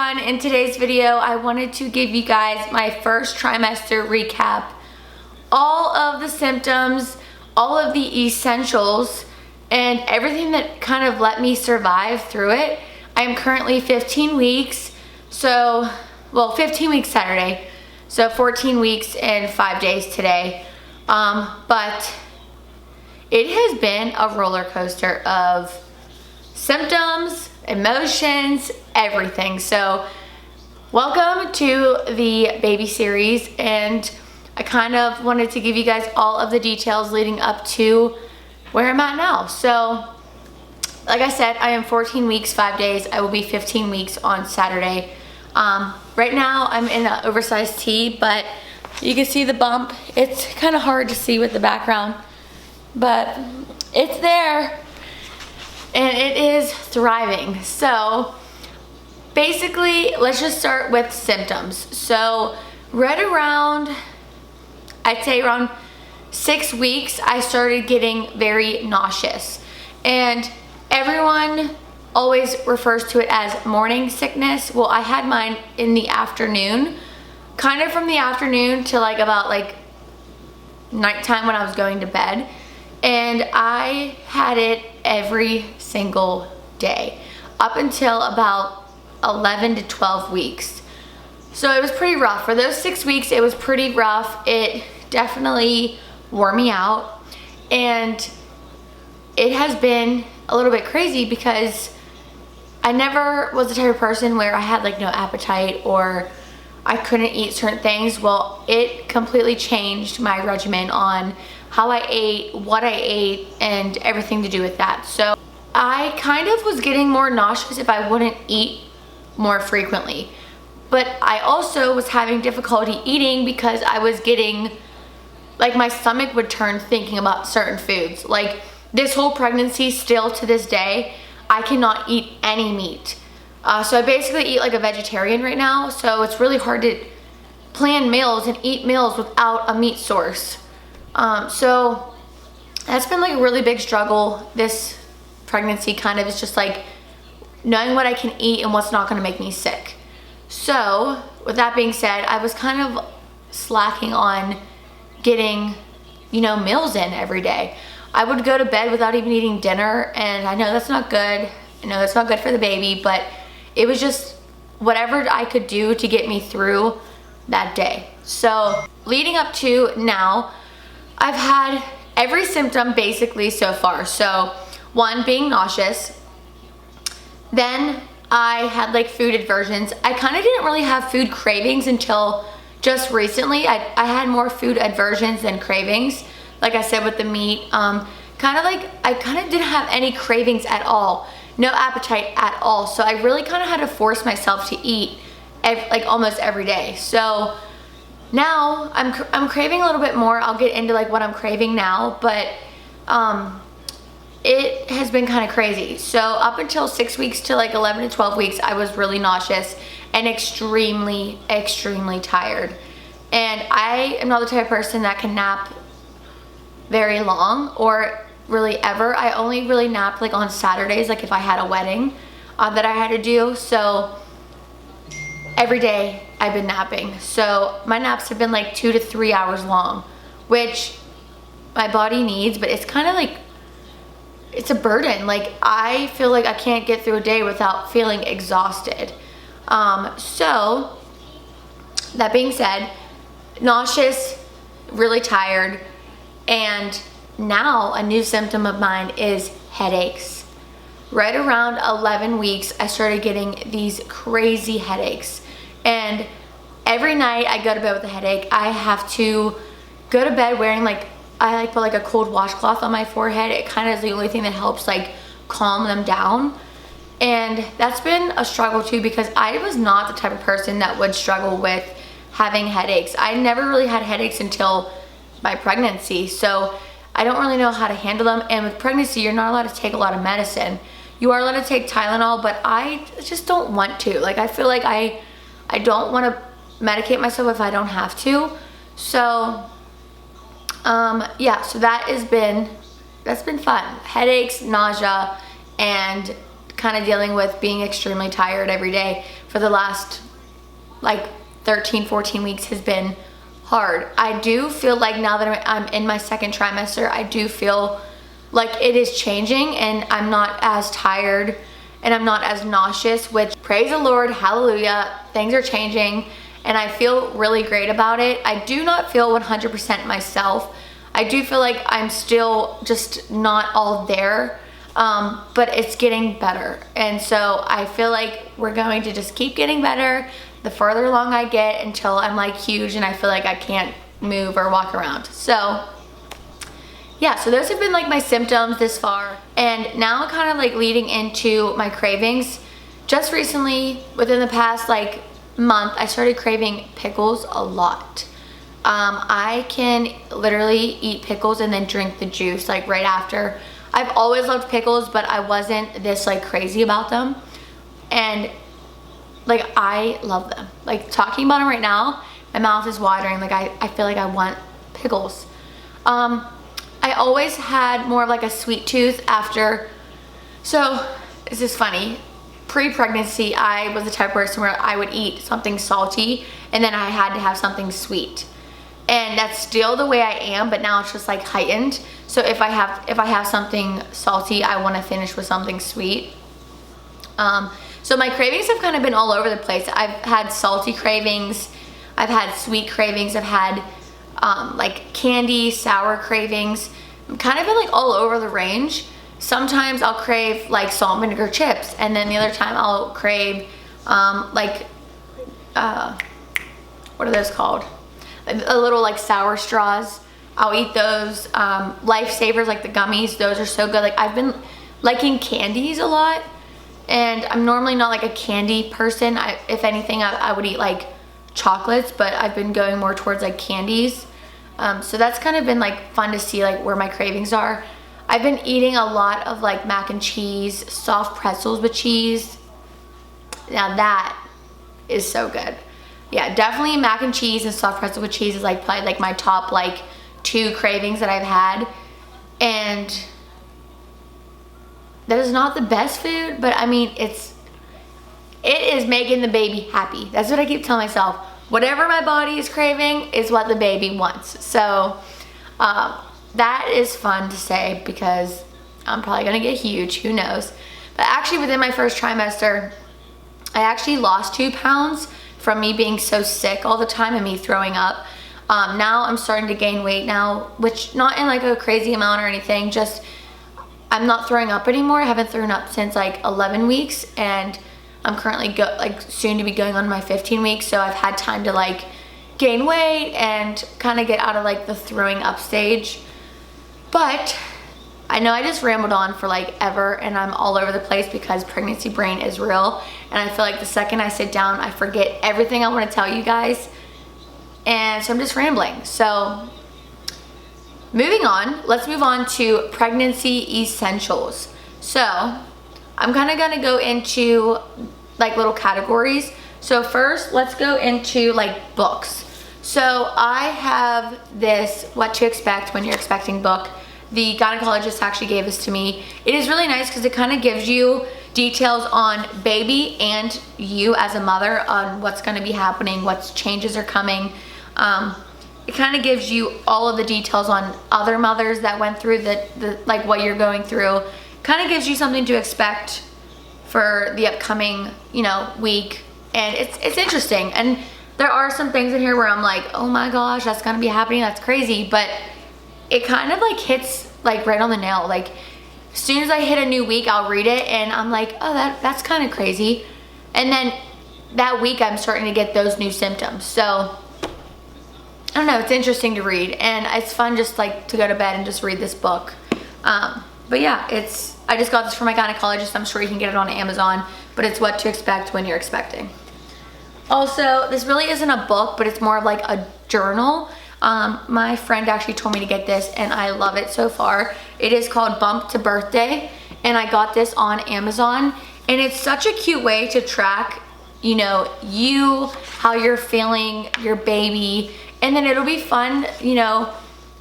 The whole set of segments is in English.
everyone. In today's video, I wanted to give you guys my first trimester recap. All of the symptoms, all of the essentials, and everything that kind of let me survive through it. I am currently 15 weeks, so, well, 15 weeks Saturday, so 14 weeks and 5 days today. But it has been a roller coaster of symptoms, emotions, everything. So welcome to the baby series, and I kind of wanted to give you guys all of the details leading up to where I'm at now. So like I said, I am 14 weeks, 5 days. I will be 15 weeks on Saturday. Right now I'm in an oversized tee, but you can see the bump. It's kind of hard to see with the background, but it's there. And it is thriving. So basically, let's just start with symptoms. So right around, I'd say around 6 weeks, I started getting very nauseous. And everyone always refers to it as morning sickness. Well, I had mine in the afternoon, kind of from the afternoon to like about like nighttime when I was going to bed. And I had it every single day up until about 11 to 12 weeks. So it was pretty rough. For those 6 weeks, it was pretty rough. It definitely wore me out. And it has been a little bit crazy because I never was the type of person where I had like no appetite or I couldn't eat certain things. Well, it completely changed my regimen on how I ate, what I ate, and everything to do with that. So I kind of was getting more nauseous if I wouldn't eat more frequently. But I also was having difficulty eating because I was getting, like my stomach would turn thinking about certain foods. Like this whole pregnancy, still to this day, I cannot eat any meat. So I basically eat like a vegetarian right now. So it's really hard to plan meals and eat meals without a meat source. So that's been like a really big struggle. This pregnancy kind of is just like knowing what I can eat and what's not going to make me sick. So with that being said, I was kind of slacking on getting, you know, meals in every day. I would go to bed without even eating dinner, and I know that's not good. I know that's not good for the baby, but it was just whatever I could do to get me through that day. So leading up to now, I've had every symptom basically so far. So one, being nauseous. Then I had like food aversions. I kind of didn't really have food cravings until just recently. I had more food aversions than cravings. Like I said with the meat, kind of like I kind of didn't have any cravings at all. No appetite at all. So I really kind of had to force myself to eat like almost every day. So now I'm craving a little bit more. I'll get into like what I'm craving now, but it has been kind of crazy. So up until 6 weeks to like 11 to 12 weeks, I was really nauseous and extremely tired. And I am not the type of person that can nap very long or really ever. I only really nap like on Saturdays, like if I had a wedding that I had to do. So every day I've been napping. So my naps have been like 2 to 3 hours long, which my body needs, but it's kind of like, it's a burden. Like I feel like I can't get through a day without feeling exhausted. So that being said, nauseous, really tired, and now a new symptom of mine is headaches. Right around 11 weeks, I started getting these crazy headaches. And every night I go to bed with a headache. I have to go to bed wearing like, I like put like a cold washcloth on my forehead. It kind of is the only thing that helps like calm them down. And that's been a struggle too, because I was not the type of person that would struggle with having headaches. I never really had headaches until my pregnancy. So I don't really know how to handle them. And with pregnancy, you're not allowed to take a lot of medicine. You are allowed to take Tylenol, but I just don't want to. Like I feel like I don't want to medicate myself if I don't have to. So yeah, so that's been fun. Headaches, nausea, and kind of dealing with being extremely tired every day for the last like 13, 14 weeks has been hard. I do feel like now that I'm in my second trimester, I do feel like it is changing and I'm not as tired and I'm not as nauseous, which praise the Lord, hallelujah, things are changing and I feel really great about it. I do not feel 100% myself. I do feel like I'm still just not all there, but it's getting better. And so I feel like we're going to just keep getting better the further along I get until I'm like huge and I feel like I can't move or walk around. So yeah, so those have been like my symptoms this far. And now kind of like leading into my cravings. Just recently, within the past like month, I started craving pickles a lot. I can literally eat pickles and then drink the juice like right after. I've always loved pickles, but I wasn't this like crazy about them. And like I love them. Like talking about them right now, my mouth is watering. Like I feel like I want pickles. I always had more of like a sweet tooth after. So this is funny. Pre-pregnancy, I was the type of person where I would eat something salty and then I had to have something sweet. And that's still the way I am, but now it's just like heightened. So if I have something salty, I want to finish with something sweet. So my cravings have kind of been all over the place. I've had salty cravings, I've had sweet cravings, I've had like candy, sour cravings. I'm kind of been like all over the range. Sometimes I'll crave like salt and vinegar chips, and then the other time I'll crave like what are those called? A little like sour straws. I'll eat those. Lifesavers, like the gummies, those are so good. Like I've been liking candies a lot, and I'm normally not like a candy person. If anything, I would eat like chocolates, but I've been going more towards like candies. So that's kind of been like fun to see like where my cravings are. I've been eating a lot of like mac and cheese, soft pretzels with cheese. Now that is so good. Yeah, definitely mac and cheese and soft pretzel with cheese is like probably like my top like 2 cravings that I've had. And that is not the best food, but I mean it is making the baby happy. That's what I keep telling myself. Whatever my body is craving is what the baby wants. So that is fun to say because I'm probably gonna get huge, who knows. But actually within my first trimester, I actually lost 2 pounds from me being so sick all the time and me throwing up. Now I'm starting to gain weight now, which not in like a crazy amount or anything, just I'm not throwing up anymore. I haven't thrown up since like 11 weeks and I'm currently soon to be going on my 15 weeks, so I've had time to like gain weight and kind of get out of like the throwing up stage. But I know I just rambled on for like ever and I'm all over the place because pregnancy brain is real, and I feel like the second I sit down I forget everything I want to tell you guys, and so I'm just rambling. So moving on, let's move on to pregnancy essentials. So I'm kind of gonna go into like little categories. So first, let's go into like books. So I have this What to Expect When You're Expecting book. The gynecologist actually gave this to me. It is really nice because it kind of gives you details on baby and you as a mother on what's gonna be happening, what changes are coming. It kind of gives you all of the details on other mothers that went through the like what you're going through. Kind of gives you something to expect for the upcoming, you know, week, and it's interesting. And there are some things in here where I'm like, oh my gosh, that's gonna be happening, that's crazy, but it kind of like hits like right on the nail. Like as soon as I hit a new week, I'll read it and I'm like, oh, that's kind of crazy. And then that week I'm starting to get those new symptoms. So I don't know, it's interesting to read, and it's fun just like to go to bed and just read this book. But yeah, I just got this from my gynecologist. I'm sure you can get it on Amazon, but it's What to Expect When You're Expecting. Also, this really isn't a book, but it's more of like a journal. My friend actually told me to get this and I love it so far. It is called Bump to Birthday, and I got this on Amazon, and it's such a cute way to track, you know, how you're feeling, your baby, and then it'll be fun, you know,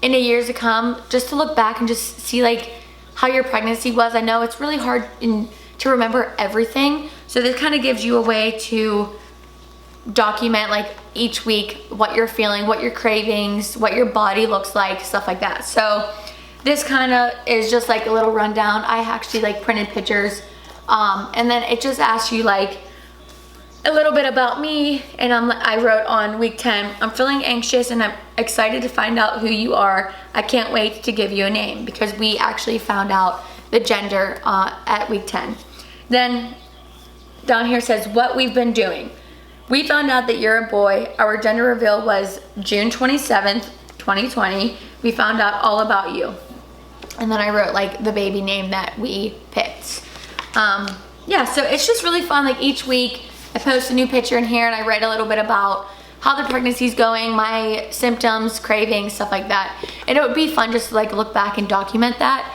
in the years to come, just to look back and just see like how your pregnancy was. I know it's really hard to remember everything. So this kind of gives you a way to document like each week what you're feeling, what your cravings, what your body looks like, stuff like that. So this kind of is just like a little rundown. I actually like printed pictures, and then it just asks you like a little bit about me, and I wrote on week 10, I'm feeling anxious and I'm excited to find out who you are. I can't wait to give you a name, because we actually found out the gender at week 10. Then down here says what we've been doing. We found out that you're a boy. Our gender reveal was June 27th, 2020. We found out all about you. And then I wrote like the baby name that we picked. Yeah, so it's just really fun. Like each week I post a new picture in here and I write a little bit about how the pregnancy's going, my symptoms, cravings, stuff like that. And it would be fun just to like look back and document that.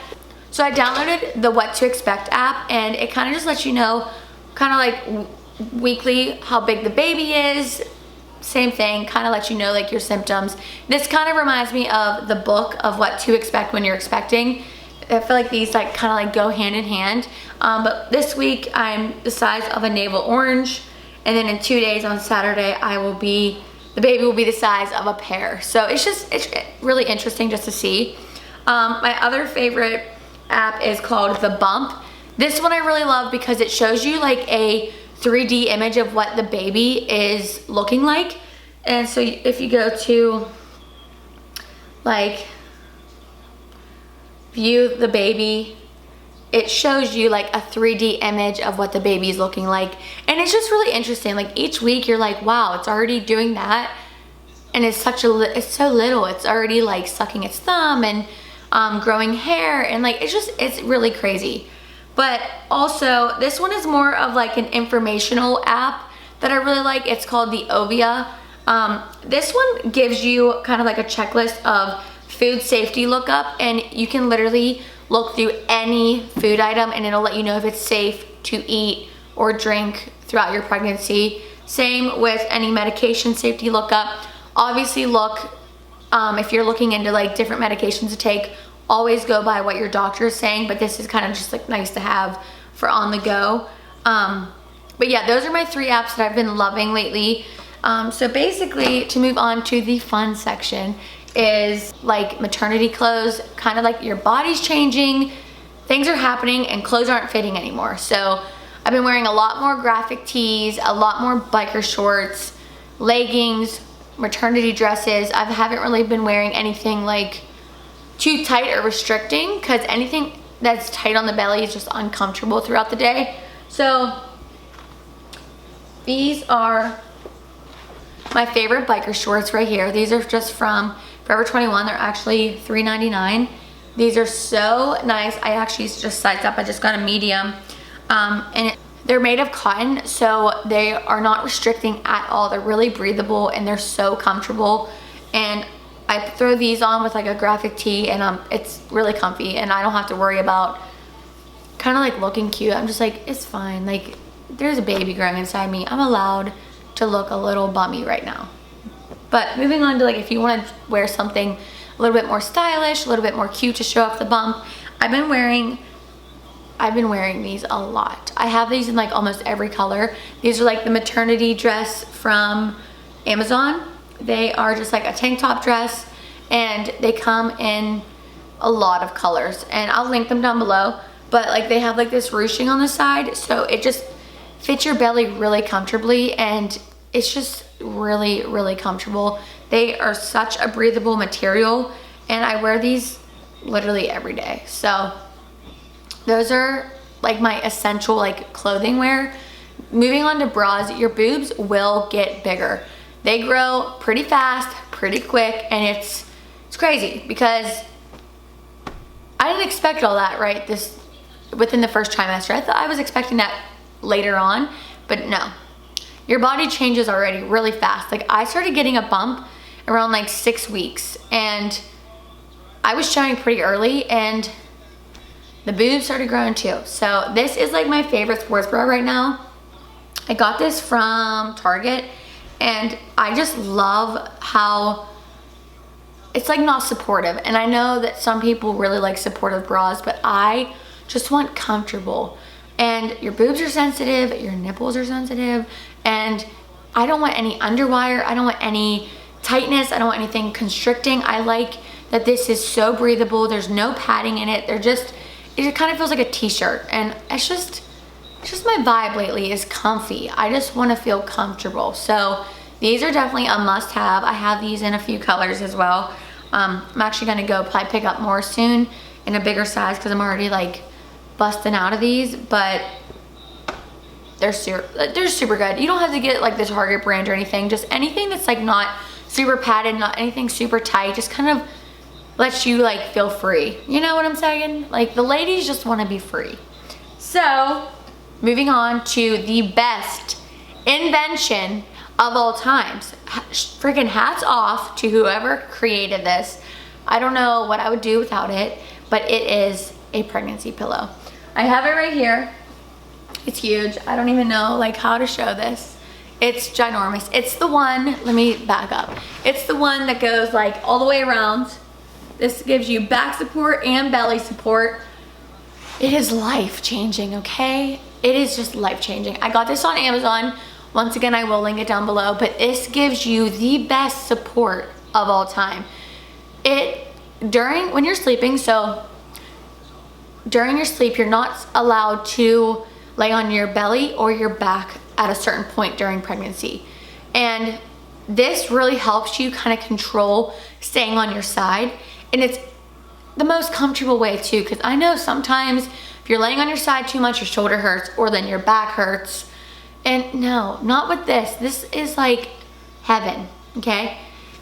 So I downloaded the What to Expect app, and it kind of just lets you know kind of like weekly how big the baby is. Same thing, kind of lets you know like your symptoms. This kind of reminds me of the book of What to Expect When You're Expecting. I feel like these like kind of like go hand in hand. But this week I'm the size of a navel orange, and then in 2 days on Saturday the baby will be the size of a pear. So it's really interesting just to see. My other favorite app is called The Bump. This one I really love because it shows you like a 3D image of what the baby is looking like. And so if you go to like view the baby, it shows you like a 3D image of what the baby is looking like. And it's just really interesting. Like each week you're like, wow, it's already doing that. And it's so little. It's already like sucking its thumb and growing hair, and like it's really crazy. But also this one is more of like an informational app that I really like. It's called the Ovia. This one gives you kind of like a checklist of food safety lookup, and you can literally look through any food item and it'll let you know if it's safe to eat or drink throughout your pregnancy. Same with any medication safety lookup. Obviously look, if you're looking into like different medications to take, always go by what your doctor is saying, but this is kind of just like nice to have for on the go. But yeah, those are my 3 apps that I've been loving lately. So basically, to move on to the fun section, is like maternity clothes. Kind of like your body's changing, things are happening, and clothes aren't fitting anymore. So I've been wearing a lot more graphic tees, a lot more biker shorts, leggings, maternity dresses. I haven't really been wearing anything like too tight or restricting, because anything that's tight on the belly is just uncomfortable throughout the day. So these are my favorite biker shorts right here. These are just from Forever 21. They're actually $3.99. These are so nice. I actually just sized up. I just got a medium. They're made of cotton, so they are not restricting at all. They're really breathable and they're so comfortable. And I throw these on with like a graphic tee, and it's really comfy, and I don't have to worry about kind of like looking cute. I'm just like, it's fine. Like there's a baby growing inside me. I'm allowed to look a little bummy right now. But moving on to like if you want to wear something a little bit more stylish, a little bit more cute to show off the bump, I've been wearing these a lot. I have these in like almost every color. These are like the maternity dress from Amazon. They are just like a tank top dress, and they come in a lot of colors, and I'll link them down below. But like they have like this ruching on the side, so it just fits your belly really comfortably, and it's just really, really comfortable. They are such a breathable material, and I wear these literally every day. So those are like my essential like clothing wear. Moving on to bras, your boobs will get bigger. They grow pretty fast, pretty quick, and it's crazy because I didn't expect all that, right? Within the first trimester. I thought I was expecting that later on, but no. Your body changes already really fast. Like I started getting a bump around like 6 weeks, and I was showing pretty early, and the boobs started growing too. So this is like my favorite sports bra right now. I got this from Target, and I just love how it's like not supportive. And I know that some people really like supportive bras, but I just want comfortable. and your boobs are sensitive, your nipples are sensitive, and I don't want any underwire, I don't want any tightness, I don't want anything constricting. I like that this is so breathable, there's no padding in it, it kind of feels like a t-shirt, and it's just my vibe lately is comfy. I just want to feel comfortable. So these are definitely a must-have. I have these in a few colors as well. I'm actually gonna go probably pick up more soon in a bigger size because I'm already like busting out of these, but they're super good. You don't have to get like the Target brand or anything, just anything that's like not super padded, not anything super tight, just kind of lets you like feel free. You know what I'm saying? Like the ladies just want to be free. So moving on to the best invention of all times. Freaking hats off to whoever created this. I don't know what I would do without it, but it is a pregnancy pillow. I have it right here. It's huge. I don't even know like how to show this. It's ginormous. It's the one, let me back up. It's the one that goes like all the way around. This gives you back support and belly support. It is life-changing, okay? It is just life-changing. I got this on Amazon. Once again, I will link it down below, but this gives you the best support of all time. When you're sleeping, so during your sleep, you're not allowed to lay on your belly or your back at a certain point during pregnancy. And this really helps you kind of control staying on your side. And it's the most comfortable way too, because I know sometimes if you're laying on your side too much, your shoulder hurts or then your back hurts. And no, not with this. This is like heaven, okay?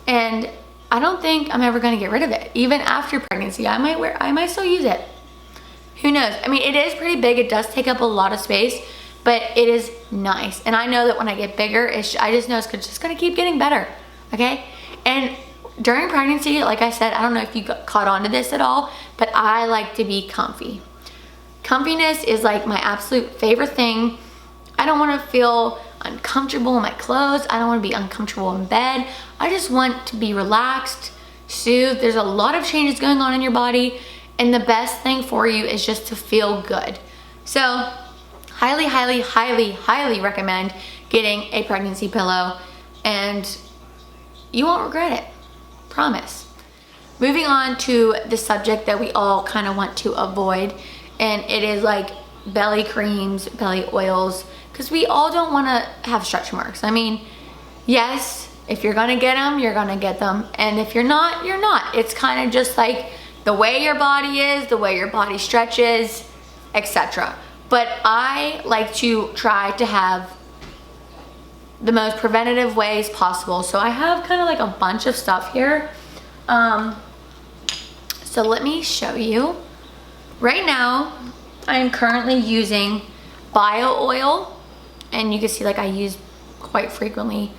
And I don't think I'm ever gonna get rid of it. Even after pregnancy, I might still use it. Who knows? I mean, it is pretty big. It does take up a lot of space, but it is nice. And I know that when I get bigger, I just know it's just gonna keep getting better, okay? And during pregnancy, like I said, I don't know if you caught on to this at all, but I like to be comfy. Comfiness is like my absolute favorite thing. I don't want to feel uncomfortable in my clothes. I don't want to be uncomfortable in bed. I just want to be relaxed, soothed. There's a lot of changes going on in your body, and the best thing for you is just to feel good. So highly, highly, highly, highly recommend getting a pregnancy pillow, and you won't regret it. Promise. Moving on to the subject that we all kind of want to avoid, and it is like belly creams, belly oils, because we all don't want to have stretch marks. I mean, yes, if you're gonna get them, you're gonna get them, and if you're not, you're not. It's kind of just like the way your body is, the way your body stretches, etc. But I like to try to have the most preventative ways possible. So I have kind of like a bunch of stuff here. So let me show you. Right now, I am currently using bio oil, and you can see like I use quite frequently.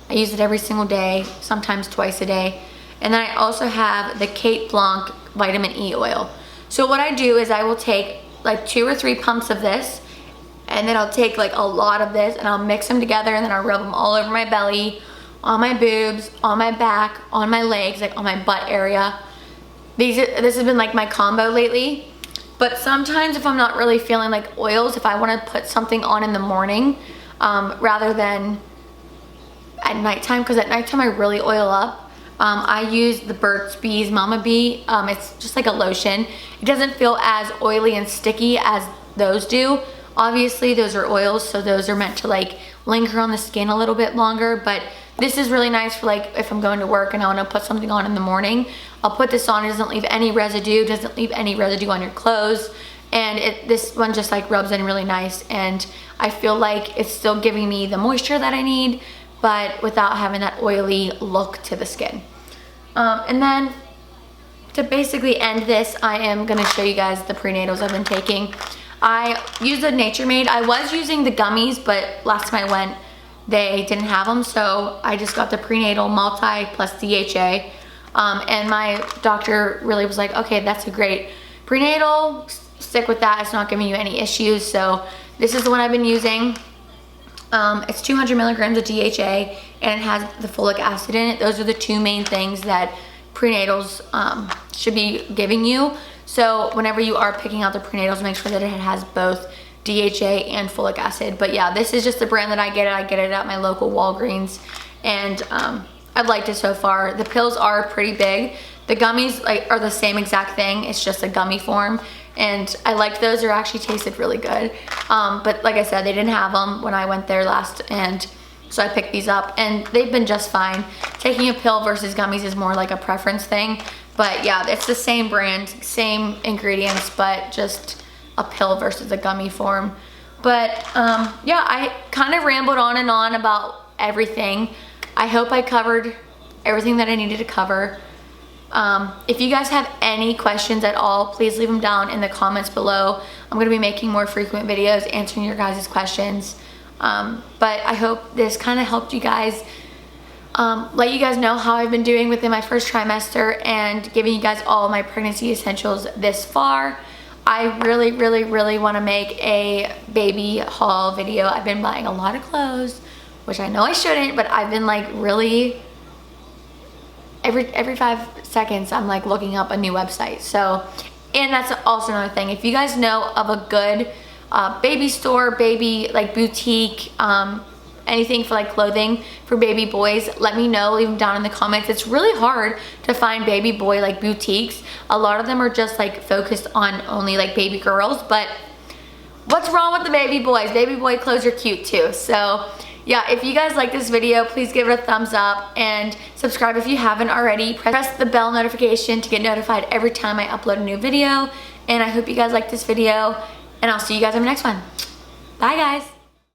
I use it every single day, sometimes twice a day. And then I also have the Blanc vitamin E oil. So what I do is I will take like 2 or 3 pumps of this, and then I'll take like a lot of this and I'll mix them together, and then I'll rub them all over my belly, on my boobs, on my back, on my legs, like on my butt area. This has been like my combo lately. But sometimes if I'm not really feeling like oils, if I want to put something on in the morning rather than at nighttime, because at nighttime I really oil up, I use the Burt's Bees Mama Bee. It's just like a lotion. It doesn't feel as oily and sticky as those do. Obviously those are oils, so those are meant to like linger on the skin a little bit longer, but this is really nice for like if I'm going to work and I want to put something on in the morning. I'll put this on. It doesn't leave any residue, doesn't leave any residue on your clothes, and this one just like rubs in really nice, and I feel like it's still giving me the moisture that I need, but without having that oily look to the skin. And then to basically end this, I am going to show you guys the prenatals I've been taking. I use the Nature Made. I was using the gummies, but last time I went, they didn't have them, so I just got the prenatal multi plus DHA. And my doctor really was like, okay, that's a great prenatal, stick with that, it's not giving you any issues. So this is the one I've been using. It's 200 milligrams of DHA, and it has the folic acid in it. Those are the 2 main things that prenatals should be giving you. So whenever you are picking out the prenatals, make sure that it has both DHA and folic acid. But yeah, this is just the brand that I get it at my local Walgreens, and I've liked it so far. The pills are pretty big. The gummies are the same exact thing, it's just a gummy form, and I liked those. They actually tasted really good. But like I said, they didn't have them when I went there last, and so I picked these up, and they've been just fine. Taking a pill versus gummies is more like a preference thing, but yeah, it's the same brand, same ingredients, but just a pill versus a gummy form. But yeah, I kind of rambled on and on about everything. I hope I covered everything that I needed to cover. If you guys have any questions at all, please leave them down in the comments below. I'm gonna be making more frequent videos answering your guys' questions. But I hope this kind of helped you guys, let you guys know how I've been doing within my first trimester and giving you guys all my pregnancy essentials this far. I really, really, really want to make a baby haul video. I've been buying a lot of clothes, which I know I shouldn't, but I've been like really, every 5 seconds I'm like looking up a new website. So, and that's also another thing. If you guys know of a good baby store, baby like boutique, anything for like clothing for baby boys, let me know. Leave them down in the comments. It's really hard to find baby boy like boutiques. A lot of them are just like focused on only like baby girls, but what's wrong with the baby boys? Baby boy clothes are cute too. So yeah, if you guys like this video, please give it a thumbs up and subscribe if you haven't already. Press the bell notification to get notified every time I upload a new video. And I hope you guys like this video, and I'll see you guys in the next one. Bye guys.